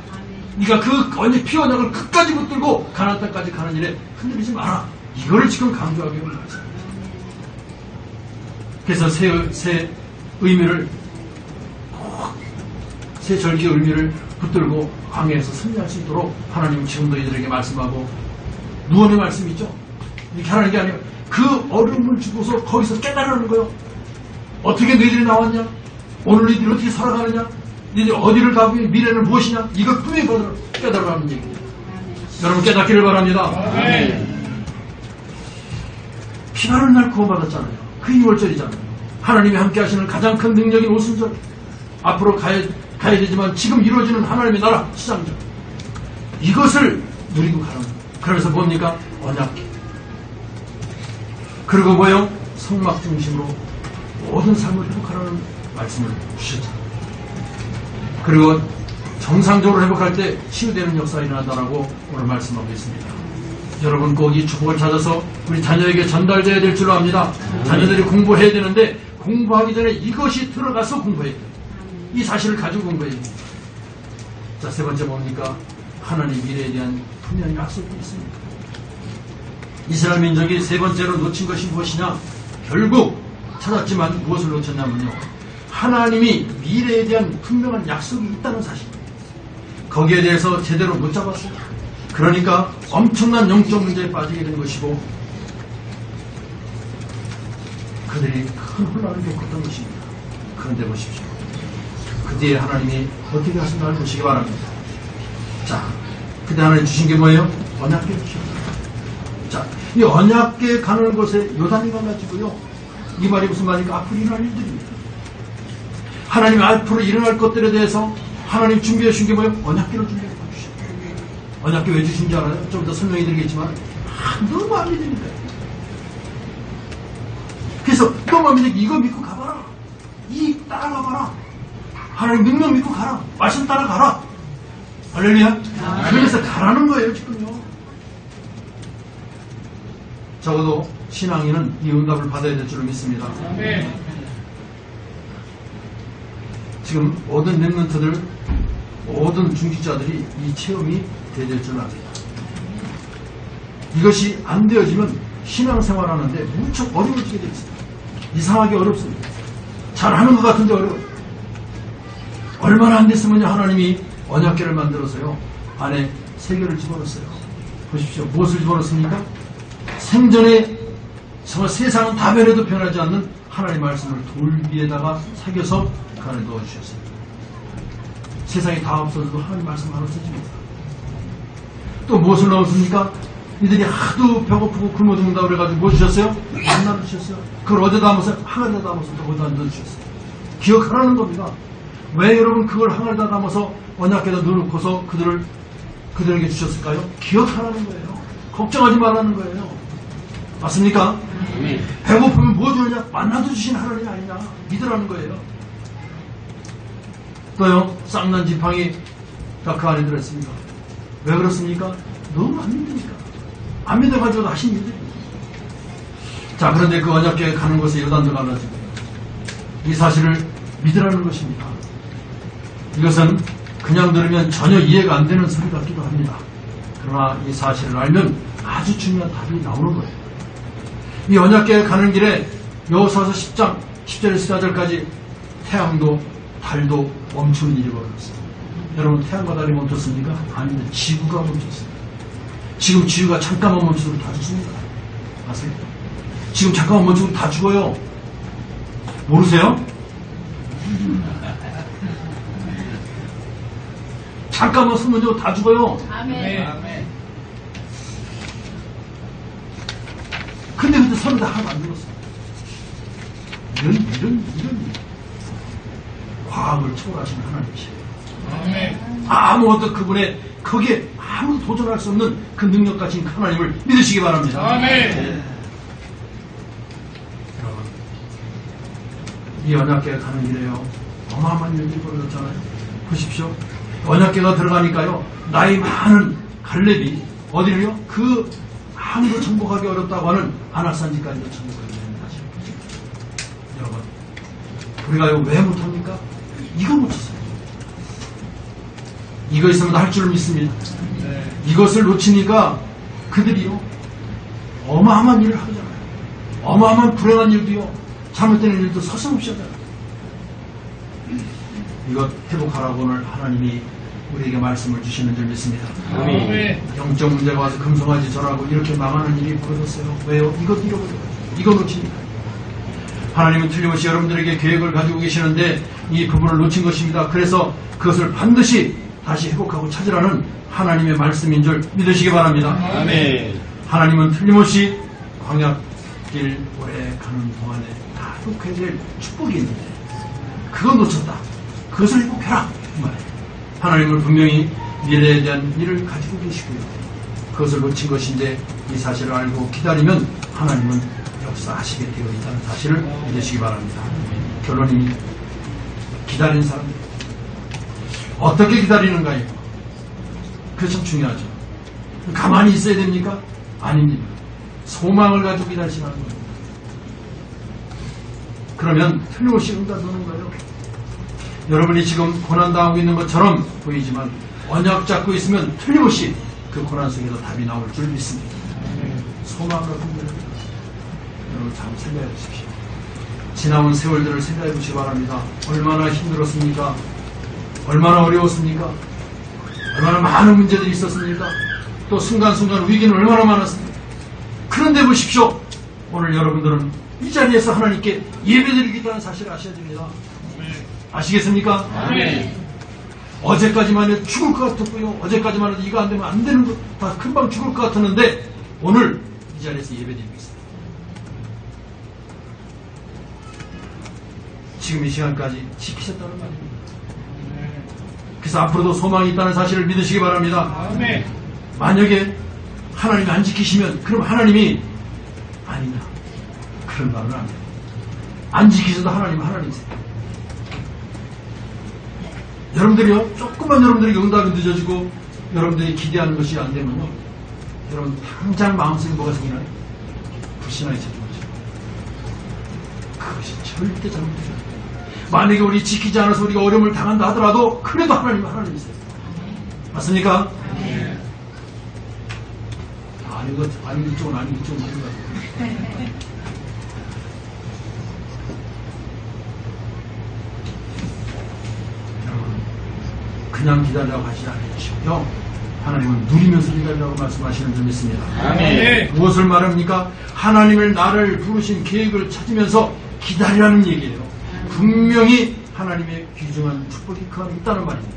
네가 그 피언약을 끝까지 붙들고 가나안 땅까지 가는 일에 흔들리지 마라. 이거를 지금 강조하기 위한 말씀입니다. 그래서 새 의미를 새 절기의 의미를 붙들고 광야에서 승리할 수 있도록 하나님은 지금도 이들에게 말씀하고, 누원의 말씀이죠. 이렇게 하는 게 아니라 그 어려움을 주고서 거기서 깨달으라는 거예요. 어떻게 너희들이 나왔냐? 오늘 너희들이 어떻게 살아가느냐? 너희들이 어디를 가고 미래는 무엇이냐? 이걸 분명히 깨달으라는 얘기입니다. 여러분 깨닫기를 바랍니다. 피바른 날 구원받았잖아요. 그 2월절이잖아요. 하나님이 함께 하시는 가장 큰 능력인 오순절. 앞으로 가야 되지만 지금 이루어지는 하나님의 나라 시장절. 이것을 누리고 가는 거예요. 그래서 뭡니까? 언약궤. 그리고 뭐요? 성막 중심으로 모든 삶을 회복하라는 말씀을 주셨잖아요. 그리고 정상적으로 회복할 때 치유되는 역사가 일어난다라고 오늘 말씀하고 있습니다. 여러분 꼭 이 축복을 찾아서 우리 자녀에게 전달돼야 될 줄로 압니다. 자녀들이 공부해야 되는데 공부하기 전에 이것이 들어가서 공부해야 돼요. 이 사실을 가지고 공부해야 돼요. 자, 세 번째 뭡니까? 하나님 미래에 대한 분명히 약속이 있습니다. 이스라엘 민족이 세 번째로 놓친 것이 무엇이냐? 결국 찾았지만 무엇을 놓쳤냐면요, 하나님이 미래에 대한 분명한 약속이 있다는 사실. 거기에 대해서 제대로 못 잡았어요. 그러니까 엄청난 영적 문제에 빠지게 된 것이고, 그들이 큰 혼란을 겪었던 것입니다. 그런데 보십시오. 그 뒤에 하나님이 어떻게 하신가를 보시기 바랍니다. 자, 그때 하나님 주신 게 뭐예요? 언약궤 주셨어요. 자, 이 언약궤 가는 곳에 요단이 가가지고요, 이 말이 무슨 말입니까? 앞으로 일어날 일들입니다. 하나님 앞으로 일어날 것들에 대해서 하나님 준비해 주신 게 뭐예요? 언약궤를 준비해 주셨어요. 언약궤 왜 주신 줄 알아요? 좀 더 설명해 드리겠지만, 너무 안 믿으니까. 그래서 너무 안 믿으니까 이거 믿고 가봐라. 이 따라가봐라. 하나님 능력 믿고 가라. 말씀 따라가라. 할렐루야. 그래서 가라는 거예요, 지금요. 적어도 신앙인은 이 응답을 받아야 될 줄을 믿습니다. 지금 모든 랩런트들, 모든 중직자들이 이 체험이 돼야 될 줄을 압니다. 이것이 안 되어지면 신앙생활하는데 무척 어려워지게 되어 있습니다. 이상하게 어렵습니다. 잘하는 것 같은데 어려워요. 얼마나 안 됐으면요, 하나님이 언약궤를 만들어서요, 안에 세계를 집어넣었어요. 보십시오. 무엇을 집어넣습니까? 생전에 정말 세상은 다 변해도 변하지 않는 하나님의 말씀을 돌 위에다가 새겨서 그 안에 넣어주셨어요. 세상이 다 없어져도 하나님 말씀 하나 쓰집니다. 또 무엇을 넣었습니까? 이들이 하도 배고프고 굶어 죽는다고 그래가지고 뭐 주셨어요? 만나를 주셨어요. 그걸 어디다 담아서? 항아리에다 담아서 또 거기다 넣어주셨어요. 기억하라는 겁니다. 왜 여러분 그걸 항아리에다 담아서 언약궤에다 넣어놓고서 그들에게 주셨을까요? 기억하라는 거예요. 걱정하지 말라는 거예요. 맞습니까? 배고프면 뭐 주느냐? 만나도 주신 하나님이 아니냐? 믿으라는 거예요. 또요, 쌍난 지팡이 다 그 안에 들어있습니다. 왜 그렇습니까? 너무 안 믿으니까. 안 믿어가지고 하신 일들이. 자, 그런데 그 언약궤에 가는 곳에 요단도 갈라지고, 이 사실을 믿으라는 것입니다. 이것은 그냥 들으면 전혀 이해가 안 되는 소리 같기도 합니다. 그러나 이 사실을 알면 아주 중요한 답이 나오는 거예요. 이 언약궤에 가는 길에 여호수아서 10장 10절에서 14절까지 태양도 달도 멈추는 일이 벌어졌어요. 여러분, 태양과 달이 멈췄습니까? 아닙니다. 지구가 멈췄습니다. 지금 지구가 잠깐만 멈추면 다 죽습니다. 아세요? 지금 잠깐만 멈추면 다 죽어요. 모르세요? 잠깐만 숨 멈추면 다 죽어요. 아멘. 근데 서로 다 하나도 안 죽었어요. 이런 과학을 초월하신 하나님이시에요. 아무것도 그분의 거기에 아무도 도전할 수 없는 그 능력 가진 하나님을 믿으시기 바랍니다. 아멘. 네. 여러분, 이 언약궤에 가는 길에요. 어마어마한 일들이 벌어졌잖아요. 보십시오. 언약궤가 들어가니까요. 나이 많은 갈렙이 어디를요? 그 아무도 정복하기 어렵다고 하는 아낙산지까지도 정복하게 됩니다. 여러분, 우리가요 왜 못합니까? 이거 못했어요. 이거 있으면 할 줄 믿습니다. 이것을 놓치니까 그들이요 어마어마한 일을 하잖아요. 어마어마한 불행한 일도요, 잘못되는 일도 서슴없이 하잖아요. 이것 회복하라고 오늘 하나님이 우리에게 말씀을 주시는 줄 믿습니다. 아멘. 영적 문제가 와서 금송아지 절하고 이렇게 망하는 일이 벌어졌어요. 왜요? 이것 잃어버려요. 이거 놓치니까. 하나님은 틀림없이 여러분들에게 계획을 가지고 계시는데 이 부분을 놓친 것입니다. 그래서 그것을 반드시 다시 회복하고 찾으라는 하나님의 말씀인 줄 믿으시기 바랍니다. 아멘. 하나님은 틀림없이 광야길 오래 가는 동안에 다 회복해야 될 축복이 있는데 그건 놓쳤다. 그것을 회복해라. 그 말이에요. 하나님은 분명히 미래에 대한 일을 가지고 계시고요. 그것을 놓친 것인데 이 사실을 알고 기다리면 하나님은 역사하시게 되어 있다는 사실을 믿으시기 바랍니다. 결론입니다. 기다리는 사람들. 어떻게 기다리는가요? 그게 참 중요하죠. 가만히 있어야 됩니까? 아닙니다. 소망을 가지고 기다리시는 겁니다. 그러면 틀림없이 응답하는 거예요. 여러분이 지금 고난당하고 있는 것처럼 보이지만 언약 잡고 있으면 틀림없이 그 고난 속에서 답이 나올 줄 믿습니다. 소망을 흔들어 여러분 잘 생각해 보십시오. 지나온 세월들을 생각해 보시기 바랍니다. 얼마나 힘들었습니까? 얼마나 어려웠습니까? 얼마나 많은 문제들이 있었습니까? 또 순간순간 위기는 얼마나 많았습니까? 그런데 보십시오. 오늘 여러분들은 이 자리에서 하나님께 예배드리겠다는 사실을 아셔야 됩니다. 아시겠습니까? 아멘. 어제까지만 해도 죽을 것 같았고요. 어제까지만 해도 이거 안 되면 안 되는 것, 다 금방 죽을 것 같았는데 오늘 이 자리에서 예배드리고 있습니다. 지금 이 시간까지 지키셨다는 말입니다. 그래서 앞으로도 소망이 있다는 사실을 믿으시기 바랍니다. 아멘. 만약에 하나님이 안 지키시면 그럼 하나님이 아니냐 그런 말은 안 돼요. 안 지키셔도 하나님은 하나님이세요. 여러분들이요 조금만 여러분들에게 응답이 늦어지고 여러분들이 기대하는 것이 안 되면요 여러분 당장 마음속에 뭐가 생기나요? 불신앙이 생기죠. 그것이 절대 잘못되죠. 만약에 우리 지키지 않아서 우리가 어려움을 당한다 하더라도 그래도 하나님은 하나님이세요. 맞습니까? 아닌 것, 아닌 이쪽은 아닌 이쪽은 아닌 것 같아요. 여러분, 그냥 기다리라고 하지 않으시고요. 하나님은 누리면서 기다리라고 말씀하시는 줄 믿습니다. 아멘. 무엇을 말합니까? 하나님을 나를 부르신 계획을 찾으면서 기다리라는 얘기예요. 분명히 하나님의 귀중한 축복이 그 안에 있다는 말입니다.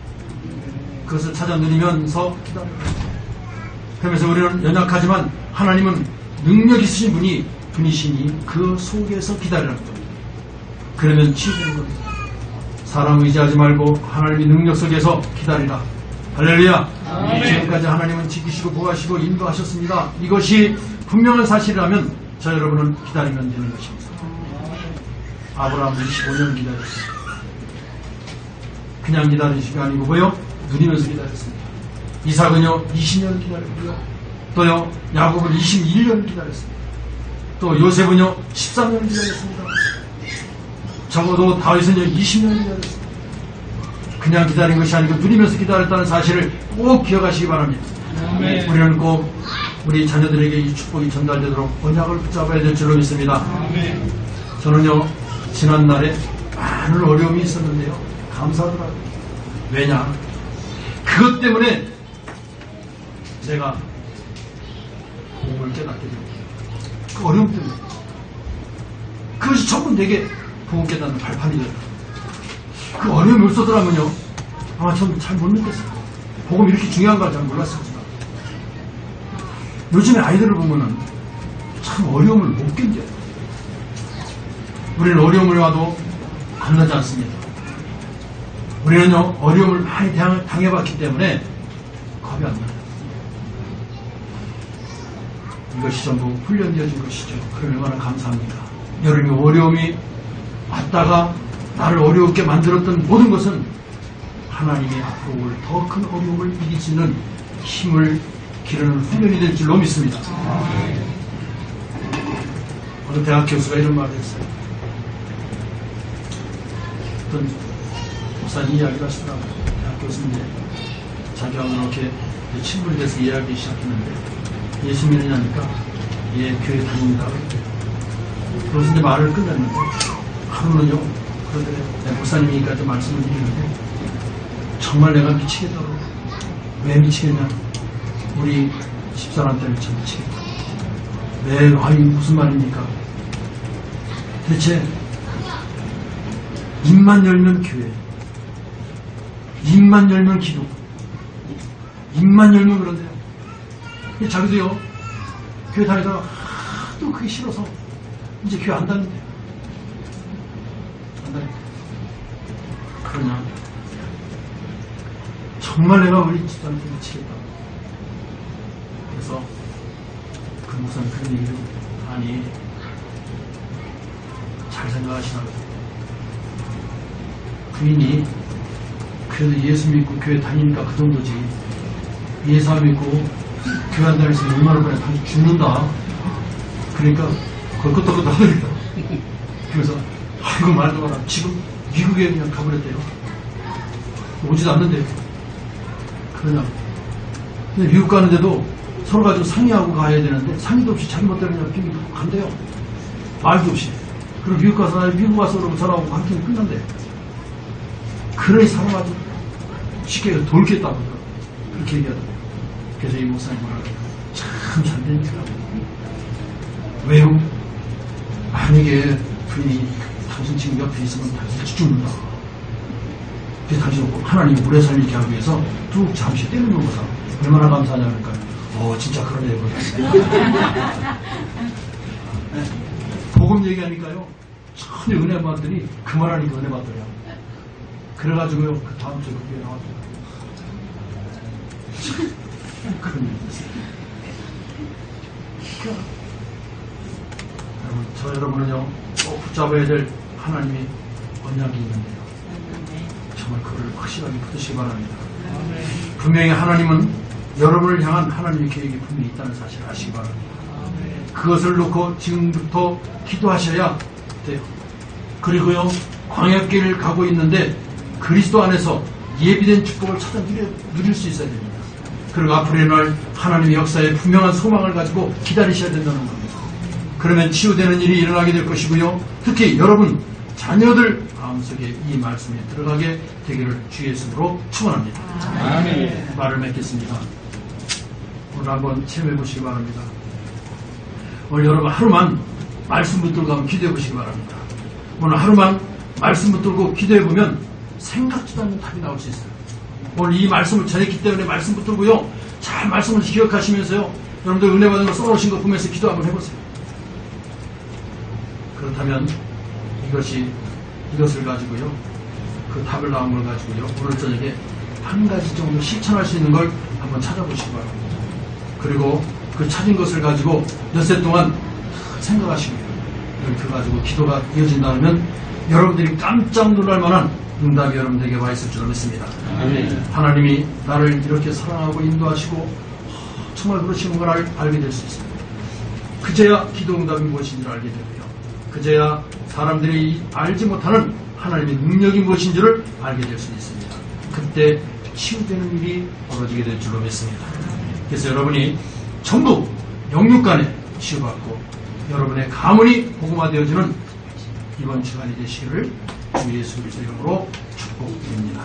그것을 찾아 누리면서 기다려라. 그러면서 우리는 연약하지만 하나님은 능력 있으신 분이시니 그 속에서 기다리라는 겁니다. 그러면 치유되는 겁니다. 사람 의지하지 말고 하나님의 능력 속에서 기다리라. 할렐루야. 아멘. 지금까지 하나님은 지키시고 보호하시고 인도하셨습니다. 이것이 분명한 사실이라면 저 여러분은 기다리면 되는 것입니다. 아브라함은 25년 기다렸습니다. 그냥 기다리신 게 아니고 뭐요? 누리면서 기다렸습니다. 이삭은요 20년 기다렸고요. 또요 야곱은 21년 기다렸습니다. 또 요셉은요 13년 기다렸습니다. 적어도 다윗은요 20년 기다렸습니다. 그냥 기다린 것이 아니고 누리면서 기다렸다는 사실을 꼭 기억하시기 바랍니다. 아멘. 우리는 꼭 우리 자녀들에게 이 축복이 전달되도록 언약을 붙잡아야 될 줄로 믿습니다. 아멘. 저는요 지난날에 많은 어려움이 있었는데요 감사하더라고요. 왜냐 그것 때문에 제가 복음을 깨닫게 됩니다. 그 어려움 때문에 그것이 전부 내게 복음 깨닫는 발판이 되더라고요. 그 어려움이 없었더라면요 아마 전 잘 못 느꼈어요. 복음 이렇게 중요한 걸 잘 몰랐을 거다. 요즘에 아이들을 보면은 참 어려움을 못 견뎌요. 우리는 어려움을 와도 안 나지 않습니다. 우리는요 어려움을 많이 당해봤기 때문에 겁이 안 나요. 이것이 전부 훈련되어진 것이죠. 그럼 얼마나 감사합니까? 여러분이 어려움이 왔다가 나를 어려웠게 만들었던 모든 것은 하나님이 앞으로 올 더 큰 어려움을 이길 수 있는 힘을 기르는 훈련이 될 줄로 믿습니다. 어느 대학 교수가 이런 말을 했어요. 어떤 목사님 이야기를 하시더라고요. 대학 교수인데 자기가 그렇게 친구에 대해서 이야기하기 시작했는데 예수 믿느냐니까 예, 교회 다닙니다. 그래서 이제 말을 끝냈는데 하루는요, 그러더래요. 목사님이니까 좀 말씀을 드리는데 정말 내가 미치겠다고. 왜 미치겠냐? 우리 집사람 때문에 참 미치겠다. 아니 무슨 말입니까? 대체 입만 열면 교회, 입만 열면 기도, 입만 열면 그런데요. 자기도요, 교회 다니다가 하도 그게 싫어서 이제 교회 안 다닌대요. 안 다닌대요. 그러냐? 정말 내가 우리 집사람한테 미치겠다. 그래서 그 목사님 그런 얘기를, 아니 잘 생각하시라고. 부인이 그래도 예수 믿고 교회 다니니까 그 정도지. 예수 안 믿고 교회 안 다니면서 얼마나 그래 당신 죽는다. 그러니까 그걸 끄떡끄떡 하더니까. 그래서 아이고 말도 마라. 지금 미국에 그냥 가버렸대요. 오지도 않는데요. 그러냐. 근데 미국 가는데도 서로 가지고 상의하고 가야 되는데 상의도 없이 자기 멋대로 그냥 비행기 간대요. 말도 없이. 그리고 미국 가서 미국 와서 그러고 전화하고 한팀 끝난대. 그러니 사람 아주 쉽게 돌겠다고 그렇게 얘기하더라고요. 그래서 이 목사님 뭐라고 참 잘되니까. 왜요? 만약에 부인이 당신 지금 옆에 있으면 당신 죽는다. 그래서 당신 하나님 오래 살게 하기 위해서 쭉 잠시 때려놓은 거다. 얼마나 감사하냐 그러니까 진짜 그러네. 복음 얘기하니까요 전혀 은혜 받더니 그 말하니까 은혜 받더래요. 그래가지고요 그 다음 주에 그게 나왔더라고요. 그런 일이 있어요. 여러분, 저 여러분은요 꼭 붙잡아야 될 하나님의 언약이 있는데요. 정말 그걸 확실하게 붙으시기 바랍니다. 분명히 하나님은 여러분을 향한 하나님의 계획이 분명히 있다는 사실을 아시기 바랍니다. 그것을 놓고 지금부터 기도하셔야 돼요. 그리고요 광야길을 가고 있는데 그리스도 안에서 예비된 축복을 찾아 누릴 수 있어야 됩니다. 그리고 앞으로 일어날 하나님의 역사에 분명한 소망을 가지고 기다리셔야 된다는 겁니다. 그러면 치유되는 일이 일어나게 될 것이고요. 특히 여러분 자녀들 마음속에 이 말씀이 들어가게 되기를 주의 이름으로 축원합니다. 아멘. 말을 맺겠습니다. 오늘 한번 체험해 보시기 바랍니다. 오늘 여러분 하루만 말씀 붙들고 한번 기도해 보시기 바랍니다. 오늘 하루만 말씀 붙들고 기도해 보면 생각지도 않는 답이 나올 수 있어요. 오늘 이 말씀을 전했기 때문에 말씀 붙들고요 잘 말씀을 기억하시면서요 여러분들 은혜 받은 거 써놓으신 거 보면서 기도 한번 해보세요. 그렇다면 이것을 가지고요 그 답을 나온 걸 가지고요 오늘 저녁에 한 가지 정도 실천할 수 있는 걸 한번 찾아보시기 바랍니다. 그리고 그 찾은 것을 가지고 엿새 동안 생각하시고요 그거 가지고 기도가 이어진다면 여러분들이 깜짝 놀랄 만한 응답이 여러분들에게 와 있을 줄 믿습니다. 아멘. 하나님이 나를 이렇게 사랑하고 인도하시고 정말 그러시는 걸 알게 될 수 있습니다. 그제야 기도 응답이 무엇인지를 알게 되고요 그제야 사람들이 알지 못하는 하나님의 능력이 무엇인지를 알게 될 수 있습니다. 그때 치유되는 일이 벌어지게 될 줄로 믿습니다. 그래서 여러분이 전부 영육간에 치유받고 여러분의 가문이 복음화되어지는 이번 시간이 되시기를 주 예수 그리스도 이름으로 축복드립니다.